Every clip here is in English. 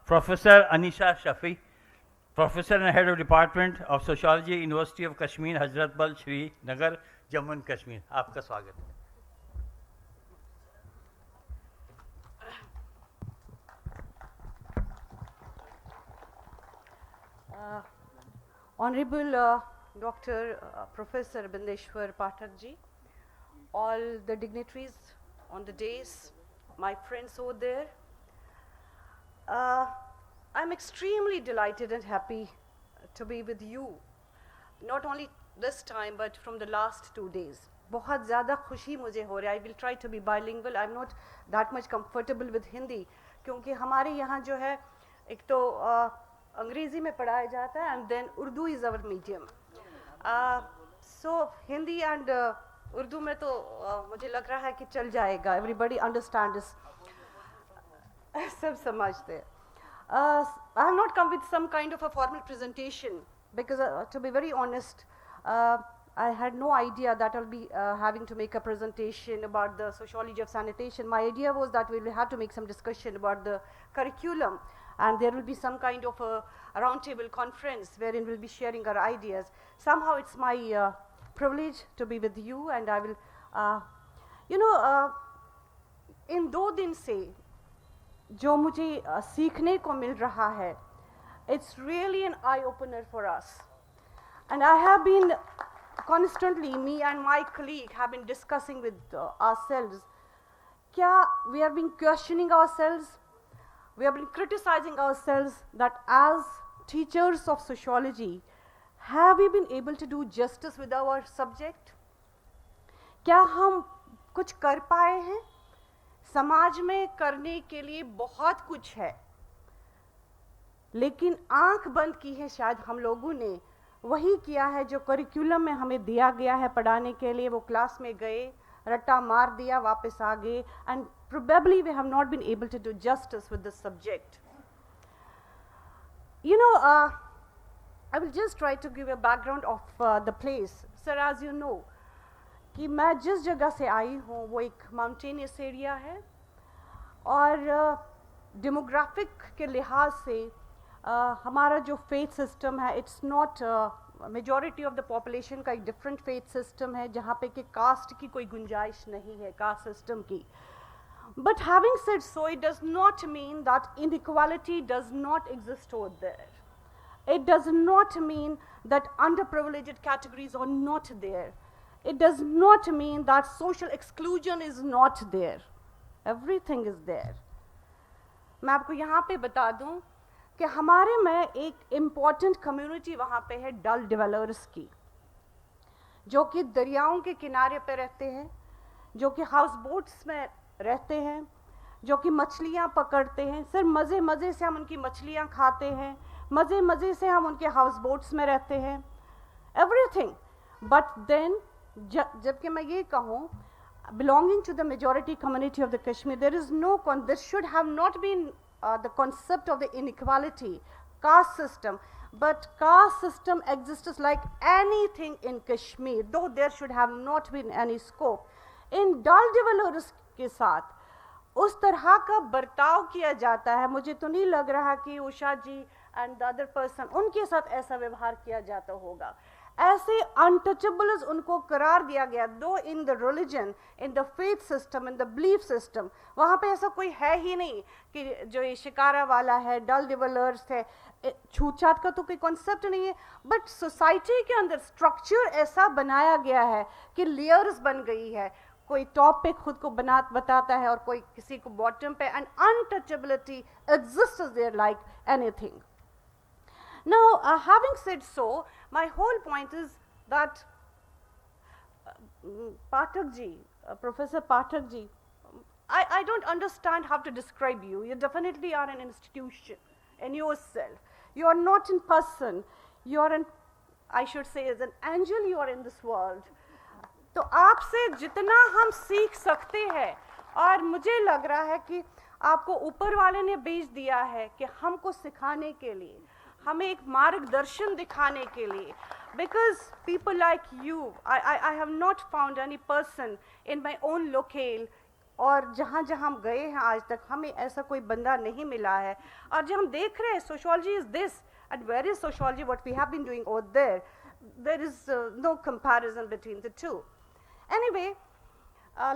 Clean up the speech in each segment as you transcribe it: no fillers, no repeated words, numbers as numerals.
Professor Anisha Shafi, Professor and Head of Department of Sociology, University of Kashmir, Hazratbal, Srinagar, Jammu and Kashmir. आपका स्वागत है. Honorable Dr. Professor Bindeshwar Pathak ji, all the dignitaries on the dais, my friends over there, I'm extremely delighted and happy to be with you, not only this time but from the last 2 days. बहुत ज़्यादा खुशी मुझे हो रहा है. I will try to be bilingual. I'm not that much comfortable with Hindi क्योंकि हमारे यहाँ जो है एक तो अंग्रेज़ी में पढ़ाया जाता है and then Urdu is our medium. So Hindi and Urdu में तो मुझे लग रहा है कि चल जाएगा. Everybody understands. सब समझते हैं. I have not come with some kind of a formal presentation because to be very honest, I had no idea that I'll be having to make a presentation about the sociology of sanitation. My idea was that we will have to make some discussion about the curriculum and there will be some kind of a roundtable conference wherein we'll be sharing our ideas. Somehow it's my privilege to be with you and I will, in 2 दिन से जो मुझे सीखने को मिल रहा है, it's really an eye opener for us. And I have been constantly, me and my colleague have been discussing with ourselves, we have been questioning ourselves, we have been criticizing ourselves that as teachers of sociology, have we been able to do justice with our subject? क्या हम कुछ कर पाए हैं? समाज में करने के लिए बहुत कुछ है, लेकिन आंख बंद की है शायद हम लोगों ने. वही किया है जो करिकुलम में हमें दिया गया है पढ़ाने के लिए. वो क्लास में गए, रट्टा मार दिया, वापस आ गए, and probably we have not been able to do justice with this subject. I will just try to give a background of the place. Sir, as you know, कि मैं जिस जगह से आई हूँ वो एक माउंटेनियस एरिया है और डेमोग्राफिक के लिहाज से हमारा जो फेथ सिस्टम है, it's not majority of the population का एक डिफरेंट फेथ सिस्टम है जहाँ पे कि कास्ट की कोई गुंजाइश नहीं है, कास्ट सिस्टम की. But having said so, it does not mean that inequality does not exist over there. It does not mean that underprivileged categories are not there. It does not mean that social exclusion is not there. Everything is there. मैं आपको यहाँ पे बता दूँ कि हमारे में एक इम्पॉर्टेंट कम्युनिटी वहाँ पे है डल डिवेलपर्स की, जो कि दरियाओं के किनारे पे रहते हैं, जो कि हाउस बोट्स में रहते हैं, जो कि मछलियाँ पकड़ते हैं. सिर्फ मज़े मज़े से हम उनकी मछलियाँ खाते हैं, मज़े मज़े से हम उनके हाउस बोट्स में रहते हैं, एवरीथिंग. बट देन जबकि मैं ये कहूँ, belonging to the majority community of the Kashmir, there should have not been the concept of the inequality, caste system, but caste system exists like anything in Kashmir, though there should have not been any scope. In Dal developers के साथ उस तरह का बर्ताव किया जाता है. मुझे तो नहीं लग रहा कि उषा जी एंड द अदर पर्सन उनके साथ ऐसा व्यवहार किया जाता होगा. ऐसे अनटचेबल्स उनको करार दिया गया. दो in the religion, in the faith system, in the belief system, वहाँ पे ऐसा कोई है ही नहीं कि जो ये शिकारा वाला है, डल डिवेलर्स है, छूतछात का तो कोई कॉन्सेप्ट नहीं है. बट सोसाइटी के अंदर स्ट्रक्चर ऐसा बनाया गया है कि लेयर्स बन गई है. कोई टॉप पे खुद को बताता है और कोई किसी को बॉटम पे, and untouchability exists there like anything. Now, having said so, my whole point is that Pathak ji, Professor Pathak ji, I don't understand how to describe you. You definitely are an institution in yourself. You are not in person. You are I should say, as an angel, you are in this world. तो आपसे जितना हम सीख सकते हैं, और मुझे लग रहा है कि आपको ऊपर वाले ने भेज दिया है कि हमको सिखाने के लिए, हमें एक मार्गदर्शन दिखाने के लिए. Because people like you, I have not found any person in my own locale और जहाँ जहाँ हम गए हैं आज तक हमें ऐसा कोई बंदा नहीं मिला है। और जो हम देख रहे हैं sociology is this and where is sociology what we have been doing over there is no comparison between the two. Anyway,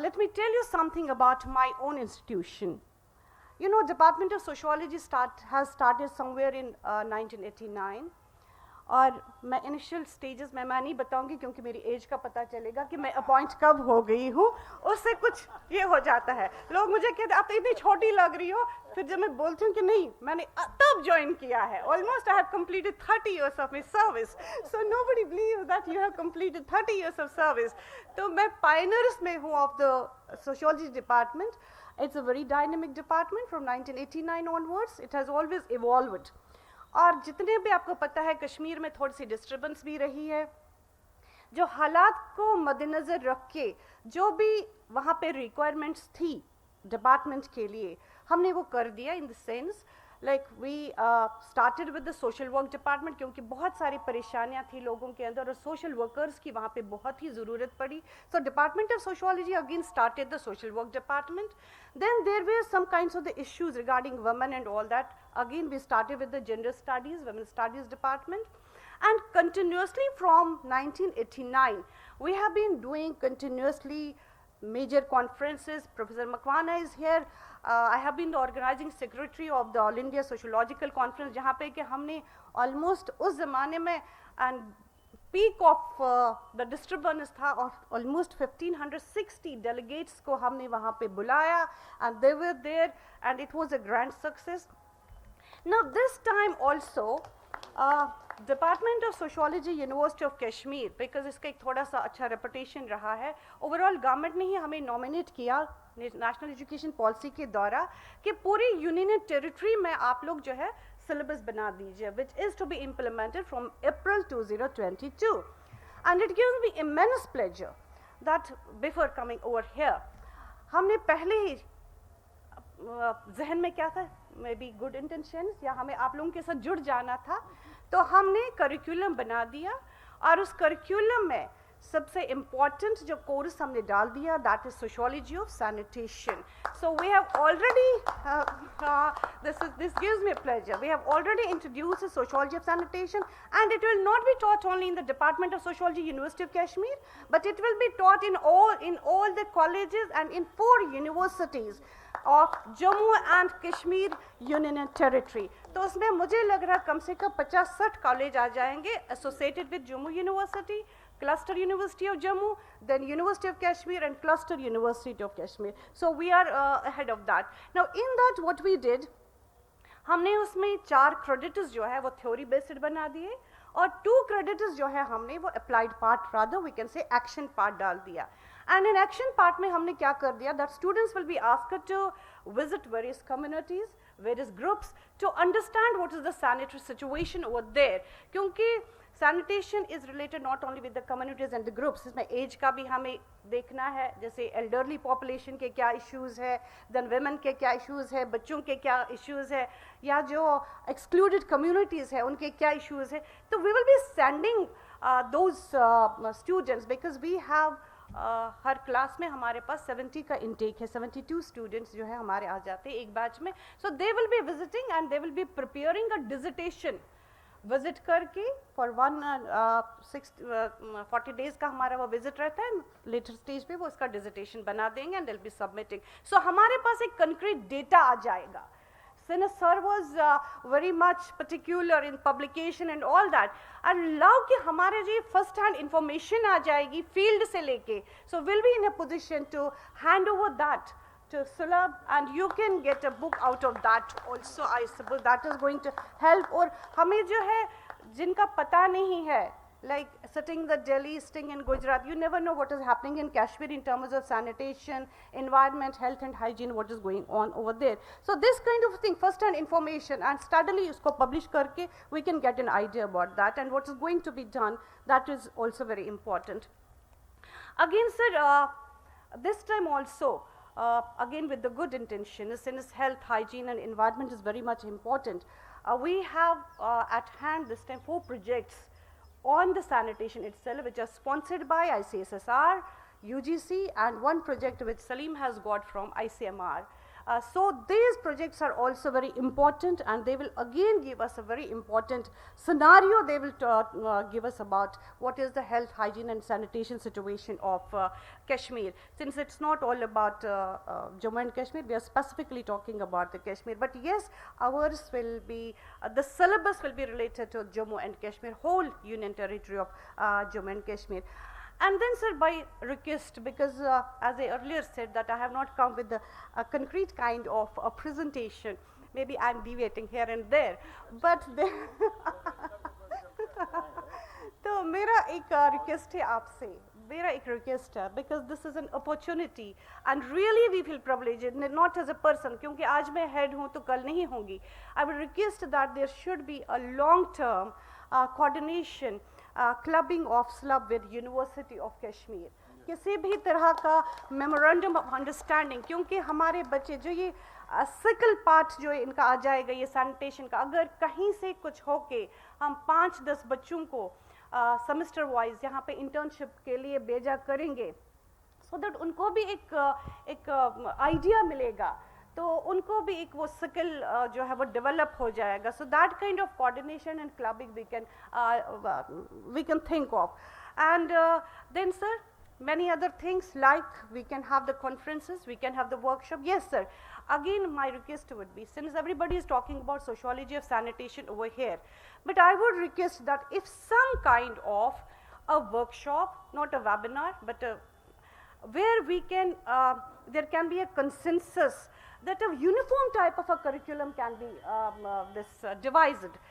let me tell you something about my own institution. You know, Department of Sociology has started somewhere in 1989. और मैं initial stages में मैं नहीं बताऊंगी क्योंकि मेरी as का पता चलेगा कि मैं अपॉइंट कब हो गई हूँ, उससे कुछ ये हो जाता है। लोग मुझे कहते आप तो इतनी छोटी लग रही हो, फिर जब मैं बोलती हूँ कि नहीं मैंने तब ज्वाइन किया है, almost I have completed 30 years of my service, so nobody believes that you have completed 30 years of service. तो मैं पायनियर्स में हूँ of the sociology department. It's a very dynamic department from 1989 onwards, it has always evolved. और जितने भी आपको पता है कश्मीर में थोड़ी सी डिस्टर्बेंस भी रही है, जो हालात को मद्देनज़र रख के जो भी वहाँ पे रिक्वायरमेंट्स थी डिपार्टमेंट के लिए हमने वो कर दिया। In the sense like we started with the social work department, क्योंकि बहुत सारी परेशानियाँ थी लोगों के अंदर और सोशल वर्कर्स की वहाँ पे बहुत ही ज़रूरत पड़ी। So department of sociology again started the social work department. Then there were some kinds of the issues regarding women and all that. Again, we started with the gender studies, women studies department. And continuously from 1989, we have been doing continuously major conferences. Professor Makwana is here. I have been the organizing secretary of the All India Sociological Conference, जहाँ पे कि हमने almost उस ज़माने में and peak of the disturbance था of almost 1560 delegates को हमने वहाँ पे बुलाया and they were there and it was a grand success. Now this time also Department of Sociology, University of Kashmir, because इसका एक थोड़ा सा अच्छा reputation रहा है, overall government ने ही हमें nominate किया नेशनल एजुकेशन पॉलिसी के द्वारा कि पूरी यूनियन टेरिटरी में आप लोग जो है syllabus बना दीजिए, which is to be implemented from April 2022. And it gives me immense pleasure that before coming over here, हमने पहले ही जहन में क्या था, मे बी गुड इंटेंशंस या हमें आप लोगों के साथ जुड़ जाना था, तो हमने करिकुलम बना दिया और उस करिकुलम में सबसे इम्पॉर्टेंट जो कोर्स हमने डाल दिया that is sociology of sanitation. So we have already this gives me pleasure. We have already introduced the sociology of sanitation and it will not be taught only in the Department of Sociology, University of Kashmir, but it will be taught in all the colleges and in 4 universities of Jammu and Kashmir Union and Territory. तो उसमें मुझे लग रहा कम से कम 50-60 college आ जाएंगे associated with Jammu University, Cluster University of Jammu, then University of Kashmir and Cluster University of Kashmir. So we are ahead of that. Now in that what we did, हमने उसमें 4 credits जो है वो theory based बना दिए और 2 credits जो है हमने वो applied part, rather we can say action part डाल दिया. And in action part में हमने क्या कर दिया, that students will be asked to visit various communities, various groups to understand what is the sanitary situation over there. क्योंकि sanitation is related not only with the communities and the groups, इसमें age का भी हमें देखना है, जैसे elderly population के क्या issues है, then women के क्या issues है, बच्चों के क्या issues है, या जो excluded communities है उनके क्या issues है. तो we will be sending those students because we have her class में हमारे पास 70 का इंटेक है, 72 स्टूडेंट्स जो है हमारे आ जाते हैं एक बैच में. So they will be visiting and they will be preparing a dissertation, visit करके फॉर 40 डेज का हमारा वो विजिट रहता है. लेटर स्टेज पे वो इसका डिजिटेशन बना देंगे and they will be submitting. So हमारे पास एक कंक्रीट डेटा आ जाएगा. Since sir was very much particular in publication and all that, and love कि हमारे जो first hand information आ जाएगी field से लेके, so we'll be in a position to hand over that to Sulabh and you can get a book out of that also. I suppose that is going to help. और हमें जो है जिनका पता नहीं है, like sitting in the Delhi, sitting in Gujarat, you never know what is happening in Kashmir in terms of sanitation, environment, health and hygiene, what is going on over there. So this kind of thing, first hand information and steadily usko publish karke, we can get an idea about that and what is going to be done, that is also very important. Again sir, this time also, again with the good intention, since health, hygiene and environment is very much important, we have at hand this time 4 projects on the sanitation itself, which are sponsored by ICSSR, UGC and one project which Salim has got from ICMR. So these projects are also very important, and they will again give us a very important scenario. They will give us about what is the health, hygiene and sanitation situation of Kashmir. Since it's not all about Jammu and Kashmir, we are specifically talking about the Kashmir. But yes, ours will be, the syllabus will be related to Jammu and Kashmir, whole union territory of Jammu and Kashmir. And then, sir, by request, because as I earlier said that I have not come with a concrete kind of a presentation, maybe I'm deviating here and there, but तो मेरा एक request है आपसे, मेरा एक request है, because this is an opportunity and really we feel privileged, not as a person, क्योंकि आज मैं head हूँ तो कल नहीं होंगी. I would request that there should be a long-term coordination, clubbing of SLUB with University of Kashmir. किसी भी तरह का memorandum of understanding, क्योंकि हमारे बच्चे जो ये सिकल पार्ट जो इनका आ जाएगा, ये सैनिटेशन का, अगर कहीं से कुछ होके हम 5-10 बच्चों को सेमेस्टर वाइज यहाँ पे इंटर्नशिप के लिए भेजा करेंगे, सो दैट उनको भी एक आइडिया मिलेगा, तो उनको भी एक वो स्किल जो है वो डेवलप हो जाएगा. So that kind of coordination and clubbing we can think of. And then sir, many other things, like we can have the conferences, we can have the workshop. Yes sir, again my request would be, since everybody is talking about sociology of sanitation over here, but I would request that if some kind of a workshop, not a webinar, but where we can there can be a consensus that a uniform type of a curriculum can be devised.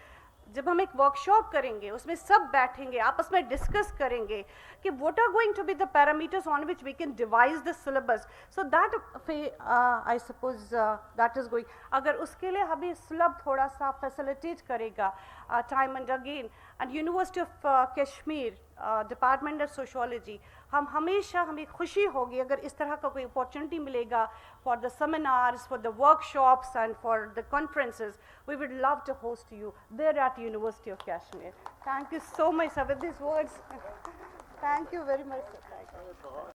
जब हम एक workshop करेंगे, उसमें सब बैठेंगे, आपस में discuss करेंगे कि what are going to be the parameters on which we can devise the syllabus. So that I suppose that is going. अगर उसके लिए हमें SLUB थोड़ा सा facilitate करेगा time and again, and University of Kashmir Department of Sociology, हम हमेशा, हमें खुशी होगी अगर इस तरह का कोई अपॉर्चुनिटी मिलेगा for the seminars, for the workshops and for the conferences. We would love to host you there at University of Kashmir. Thank you so much sir with these words. Thank you very much sir.